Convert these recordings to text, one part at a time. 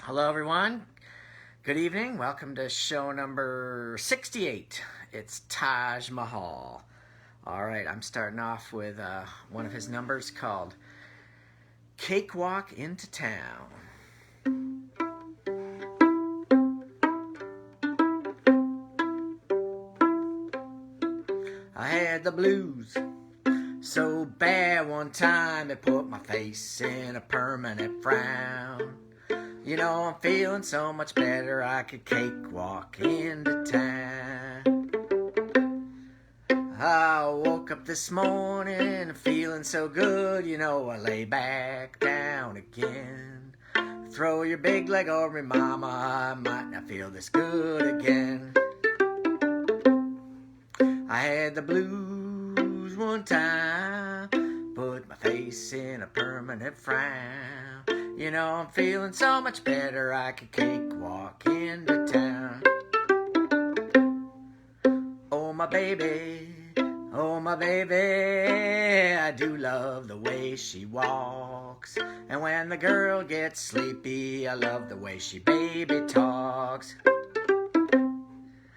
Hello, everyone. Good evening. Welcome to show number 68. It's Taj Mahal. All right, I'm starting off with one of his numbers called Cakewalk into Town. I had the blues so bad one time it put my face in a permanent frown. You know, I'm feeling so much better, I could cakewalk into town. I woke up this morning feeling so good, you know, I lay back down again. Throw your big leg over me, mama, I might not feel this good again. I had the blues one time, put my face in a permanent frown. You know, I'm feeling so much better, I could cakewalk into town. Oh my baby, I do love the way she walks. And when the girl gets sleepy, I love the way she baby talks.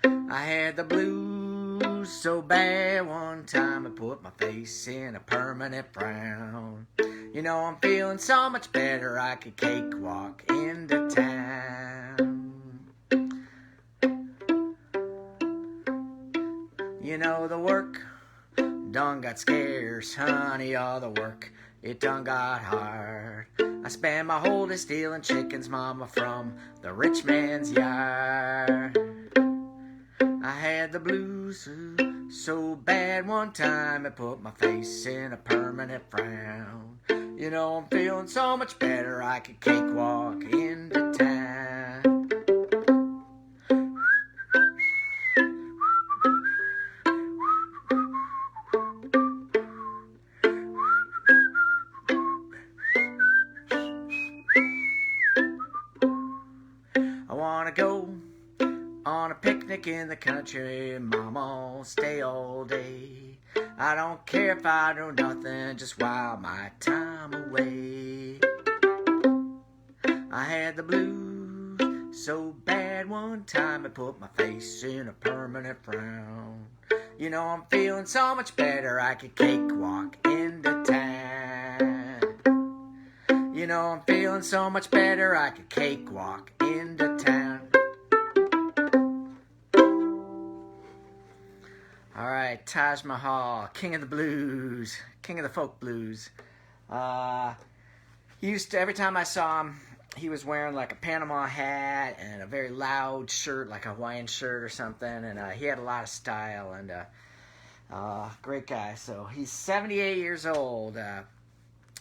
I had the blues so bad one time I put my face in a permanent frown. You know, I'm feeling so much better, I could cakewalk into town. You know, the work done got scarce, honey, all the work, it done got hard. I spent my whole day stealing chickens, mama, from the rich man's yard. I had the blues so bad one time it put my face in a permanent frown. You know, I'm feeling so much better, I could cakewalk into town. I wanna go on a picnic in the country, mama, stay all day. I don't care if I do nothing, just while my time away. I had the blues so bad one time it put my face in a permanent frown. You know, I'm feeling so much better, I could cakewalk into town. You know, I'm feeling so much better, I could cakewalk into town. All right, Taj Mahal, king of the blues, king of the folk blues. He used to, every time I saw him, he was wearing like a Panama hat and a very loud shirt, like a Hawaiian shirt or something, and he had a lot of style, and great guy. So he's 78 years old.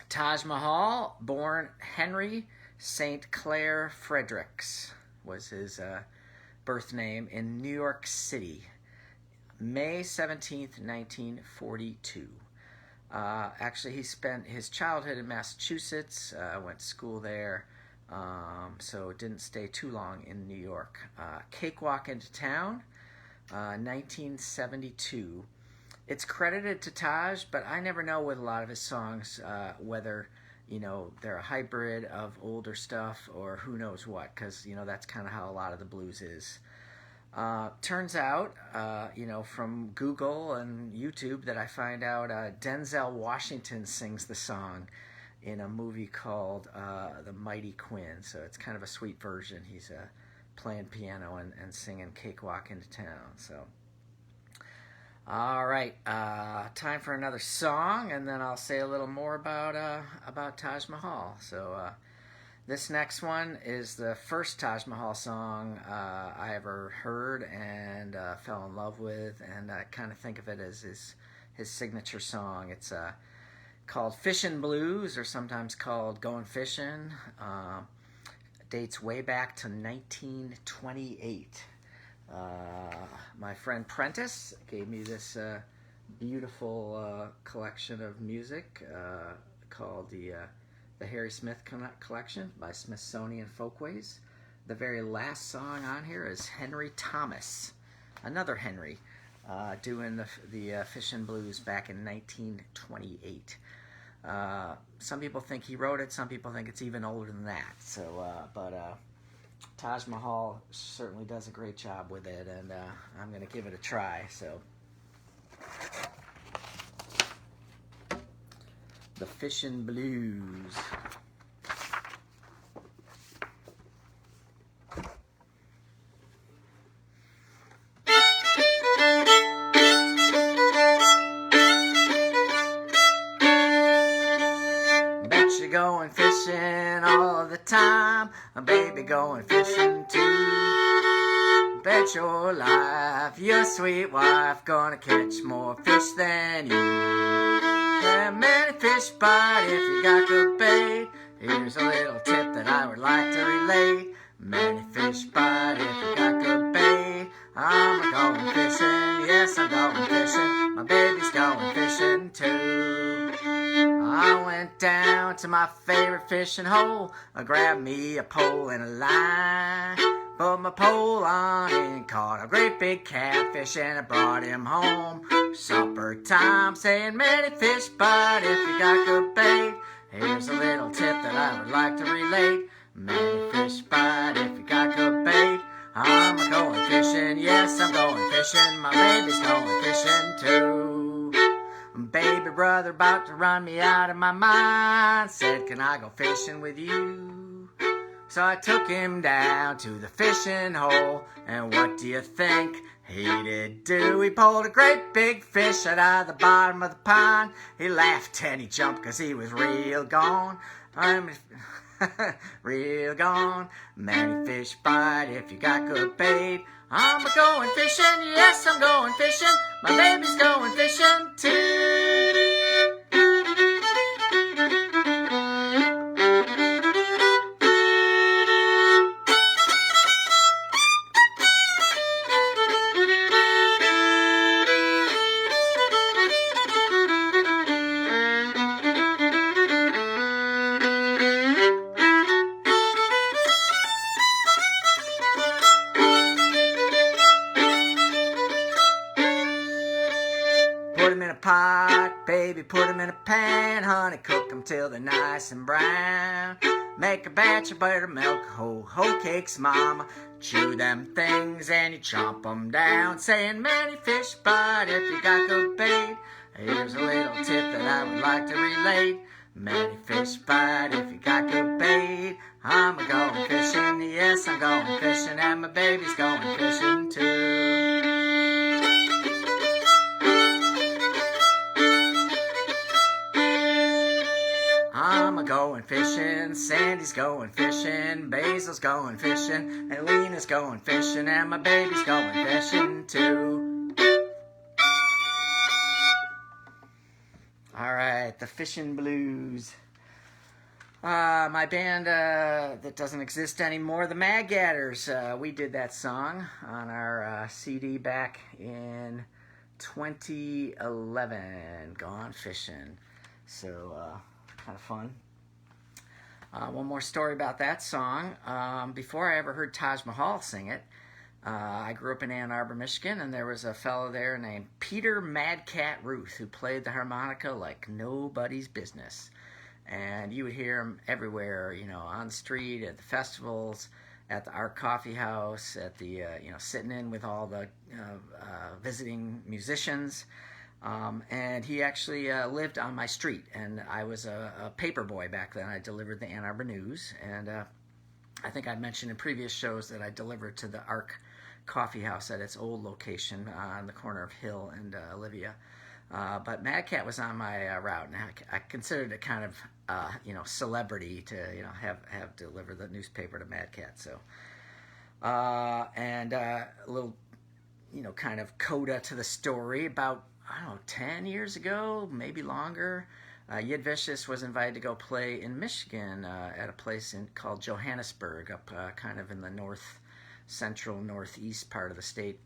Taj Mahal, born Henry St. Clair Fredericks, was his birth name, in New York City. May 17th, 1942. Actually, he spent his childhood in Massachusetts, went to school there, so didn't stay too long in New York. Cakewalk into Town, 1972. It's credited to Taj, but I never know with a lot of his songs whether, you know, they're a hybrid of older stuff or who knows what, because, you know, that's kind of how a lot of the blues is. Turns out, you know, from Google and YouTube that I find out Denzel Washington sings the song in a movie called The Mighty Quinn. So it's kind of a sweet version. He's playing piano and singing Cakewalk into Town. So, all right, time for another song, and then I'll say a little more about Taj Mahal. So, this next one is the first Taj Mahal song I ever heard and fell in love with, and I kind of think of it as his signature song. It's called Fishin Blues, or sometimes called Going Fishin'. Dates way back to 1928. My friend Prentice gave me this beautiful collection of music called the Harry Smith Collection by Smithsonian Folkways. The very last song on here is Henry Thomas, another Henry, doing the Fishin' Blues back in 1928. Some people think he wrote it. Some people think it's even older than that. So, Taj Mahal certainly does a great job with it, and I'm going to give it a try. So, the Fishin Blues. Going fishing all the time, a baby going fishing too. Bet your life, your sweet wife gonna catch more fish than you. There are many fish bite if you got good bait. Here's a little tip that I would like to relate. Many fish bite if you got good bait. I'm going fishing, yes I'm going fishing. My baby's going fishing too. I went down to my favorite fishing hole. I grabbed me a pole and a line. Put my pole on and caught a great big catfish and I brought him home. Supper time, saying many fish bite if you got good bait. Here's a little tip that I would like to relate. Many fish bite if you got good bait. I'm going fishing, yes I'm going fishing. My baby's going fishing too. Baby brother about to run me out of my mind. Said, can I go fishing with you? So I took him down to the fishing hole. And what do you think he did do? He pulled a great big fish out of the bottom of the pond. He laughed and he jumped cause he was real gone. I'm real gone. Many fish bite if you got good bait. I'm going fishing, yes I'm going fishing. My baby's going fishing too. Put them in a pot, baby, put them in a pan. Honey, cook them till they're nice and brown. Make a batch of buttermilk, ho cakes, mama. Chew them things and you chomp them down. Saying many fish bite if you got good bait. Here's a little tip that I would like to relate. Many fish bite if you got good bait. I'm going fishing, yes I'm going fishing. And my baby's going fishing too. I'm going fishing, Sandy's going fishing, Basil's going fishing, and Lena's going fishing, and my baby's going fishing too. Alright, the Fishin Blues. My band that doesn't exist anymore, the Mad Gatters. We did that song on our CD back in 2011, Gone Fishing. So, kind of fun. One more story about that song. Before I ever heard Taj Mahal sing it, I grew up in Ann Arbor, Michigan, and there was a fellow there named Peter Mad Cat Ruth who played the harmonica like nobody's business. And you would hear him everywhere, you know, on the street, at the festivals, at the Art Coffee House, at the, you know, sitting in with all the visiting musicians. And he actually lived on my street, and I was a paper boy back then. I delivered the Ann Arbor News, and I think I mentioned in previous shows that I delivered to the Arc Coffee House at its old location on the corner of Hill and Olivia. But Mad Cat was on my route, and I considered it kind of, you know, celebrity to, you know, have deliver the newspaper to Mad Cat. So, and a little, you know, kind of coda to the story. About, I don't know, 10 years ago, maybe longer, Yid Vicious was invited to go play in Michigan at a place called Johannesburg, up kind of in the central northeast part of the state.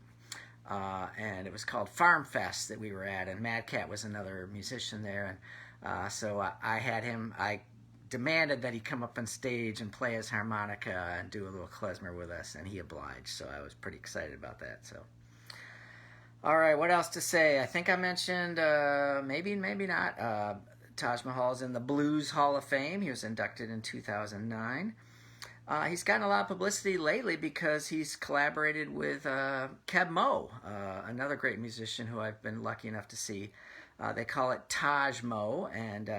And it was called Farm Fest that we were at, and Mad Cat was another musician there. And so I had him, I demanded that he come up on stage and play his harmonica and do a little klezmer with us, and he obliged, so I was pretty excited about that. So, all right, what else to say? I think I mentioned, maybe not, Taj Mahal's in the Blues Hall of Fame. He was inducted in 2009. He's gotten a lot of publicity lately because he's collaborated with Keb Mo, another great musician who I've been lucky enough to see. They call it Taj Mo, and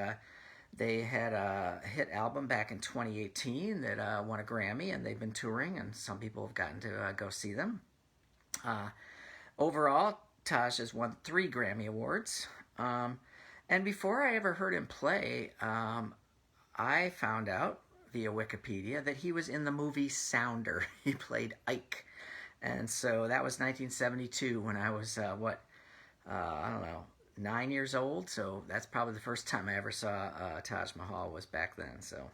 they had a hit album back in 2018 that won a Grammy, and they've been touring, and some people have gotten to go see them. Overall, Taj has won 3 Grammy Awards. And before I ever heard him play, I found out via Wikipedia that he was in the movie Sounder. He played Ike. And so that was 1972 when I was, I don't know, 9 years old. So that's probably the first time I ever saw Taj Mahal was back then. So,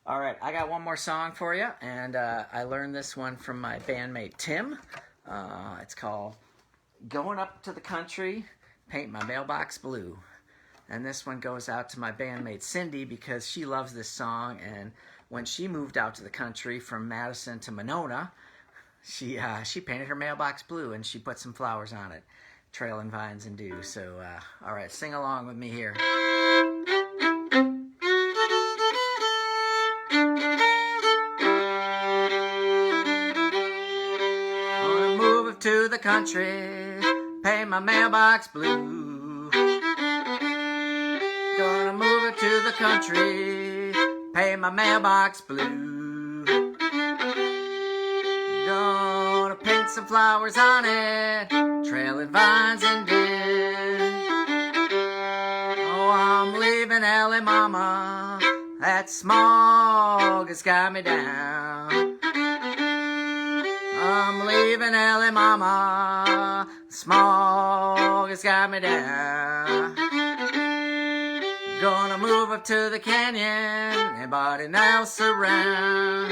all right, I got one more song for you. And I learned this one from my bandmate Tim. It's called Going Up to the Country, Paint My Mailbox Blue. And this one goes out to my bandmate Cindy because she loves this song, and when she moved out to the country from Madison to Monona, she painted her mailbox blue and she put some flowers on it, trailing vines and dew. So, all right, sing along with me here. Gonna move to the country, paint my mailbox blue. Gonna move it to the country, paint my mailbox blue. Gonna paint some flowers on it, trailing vines and dew. Oh, I'm leaving LA, mama, that smog has got me down. I'm leaving LA, mama, smog has got me down. Gonna move up to the canyon, nobody else around.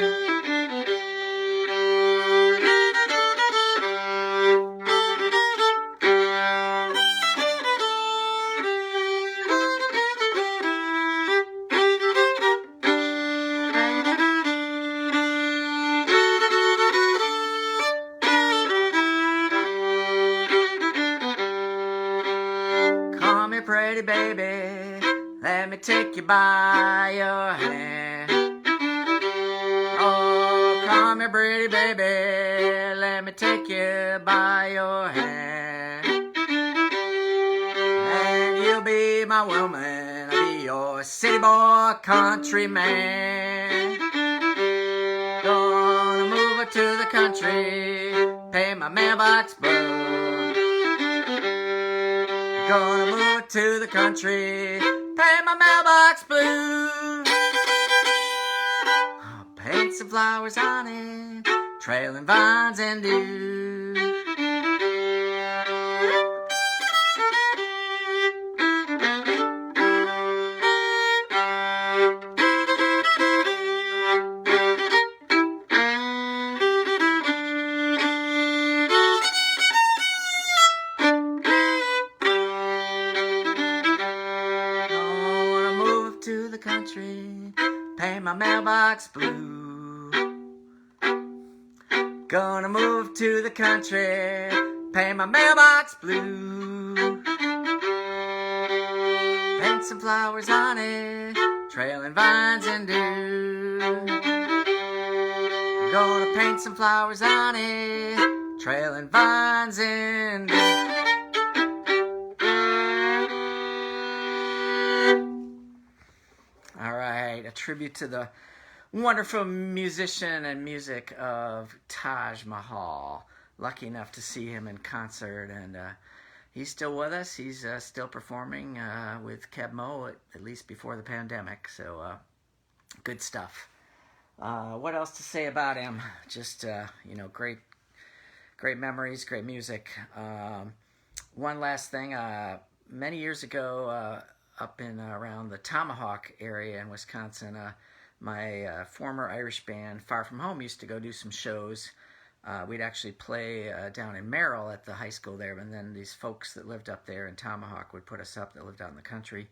Come here, pretty baby, let me take you by your hand. Oh, come here, pretty baby, let me take you by your hand. And you'll be my woman, I'll be your city boy, country man. Gonna move her to the country, pay my mailbox blue. Gonna move to the country, paint my mailbox blue. I'll paint some flowers on it, trailing vines and dew. To the country, paint my mailbox blue. Gonna move to the country, paint my mailbox blue. Paint some flowers on it, trailing vines and dew. Gonna paint some flowers on it, trailing vines and dew. All right, a tribute to the wonderful musician and music of Taj Mahal. Lucky enough to see him in concert, and he's still with us. He's still performing with Keb Mo, at least before the pandemic, so good stuff. What else to say about him? Just, great memories, great music. One last thing, many years ago, up in around the Tomahawk area in Wisconsin, my former Irish band Far From Home used to go do some shows. We'd actually play down in Merrill at the high school there, and then these folks that lived up there in Tomahawk would put us up that lived out in the country,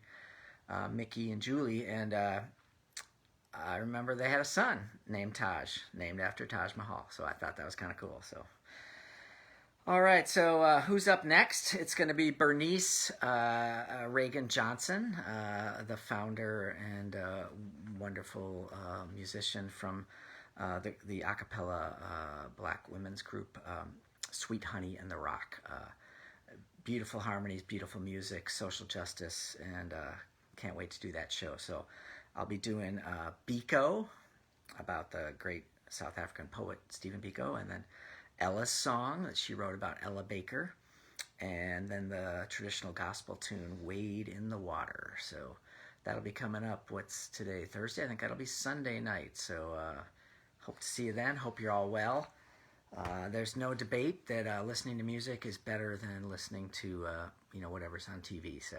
Mickey and Julie, and I remember they had a son named Taj, named after Taj Mahal, so I thought that was kind of cool. So, all right, so who's up next? It's going to be Bernice Reagan Johnson, the founder and wonderful musician from the a cappella black women's group, Sweet Honey and the Rock. Beautiful harmonies, beautiful music, social justice, and can't wait to do that show. So I'll be doing Biko, about the great South African poet Stephen Biko, and then Ella's song that she wrote about Ella Baker, and then the traditional gospel tune Wade in the Water. So that'll be coming up. What's today? Thursday? I think that'll be Sunday night. So hope to see you then. Hope you're all well. There's no debate that listening to music is better than listening to whatever's on TV. So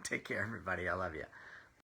take care, everybody. I love you.